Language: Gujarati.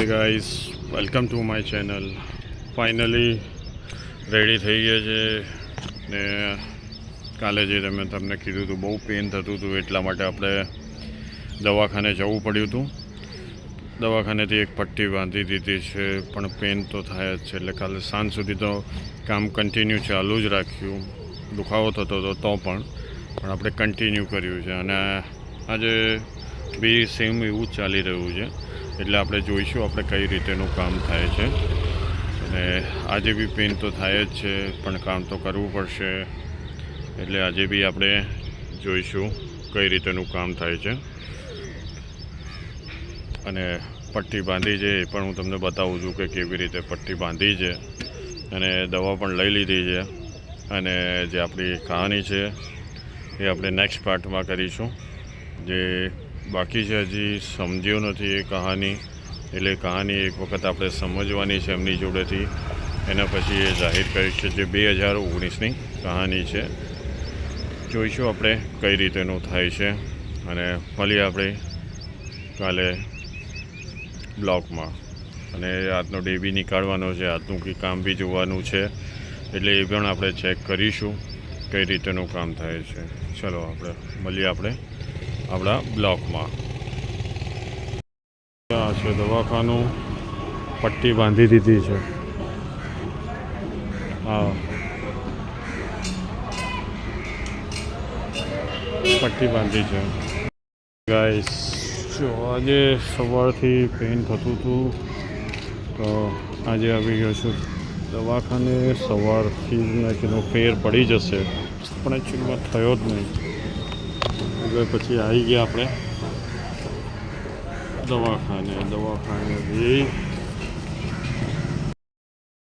હે guys, welcome to my channel. Finally ready થઈ ગયા છે ને કાલે જે તમને કીધું હતું બહુ પેન થતું હતું એટલા માટે આપણે દવાખાને જવું પડ્યું હતું. દવાખાનેથી એક પટ્ટી બાંધી દીધી છે પણ પેન તો થાય જ છે એટલે કાલે સાંજ સુધી તો કામ કન્ટિન્યુ ચાલુ જ રાખ્યું. દુખાવો થતો હતો તો પણ આપણે કન્ટિન્યુ કર્યું છે અને આજે બી સેમ એવું જ ચાલી રહ્યું છે એટલે આપણે જોઈશું આપણે કઈ રીતેનું કામ થાય છે. અને આજે બી પેન તો થાય જ છે પણ કામ તો કરવું પડશે એટલે આજે બી આપણે જોઈશું કઈ રીતેનું કામ થાય છે. અને પટ્ટી બાંધી છે એ પણ હું તમને બતાવું છું કે કેવી રીતે પટ્ટી બાંધી છે અને દવા પણ લઈ લીધી છે. અને જે આપણી કહાની છે એ આપણે નેક્સ્ટ પાર્ટમાં કરીશું. જે બાકી છે હજી સમજ્યો નથી એ કહાની, એટલે કહાની એક વખત આપણે સમજવાની છે એમની જોડેથી, એના પછી એ જાહેર કરીશ છે. જે 2019ની કહાની છે, જોઈશું આપણે કઈ રીતેનું થાય છે. અને મળીએ આપણે કાલે બ્લોગમાં. અને આજનો ડે બી નીકાળવાનો છે, આજનું કંઈ કામ બી જોવાનું છે એટલે એ પણ આપણે ચેક કરીશું કઈ રીતેનું કામ થાય છે. ચલો આપણે મળીએ આપણે આપણા બ્લોકમાં. આ છે દવાખાનું, પટ્ટી બાંધી દીધી છે. હા, પટ્ટી બાંધી છે ગાઈસ. જો આજે સવારથી પેન થતું હતું તો આજે આવી ગયો છું દવાખાને. સવારથી મેં કીધું ફેર પડી જશે પણ એકચ્યુઅલીમાં થયો જ નહીં. એટલે પછી આવી ગયા આપણે દવાખાને.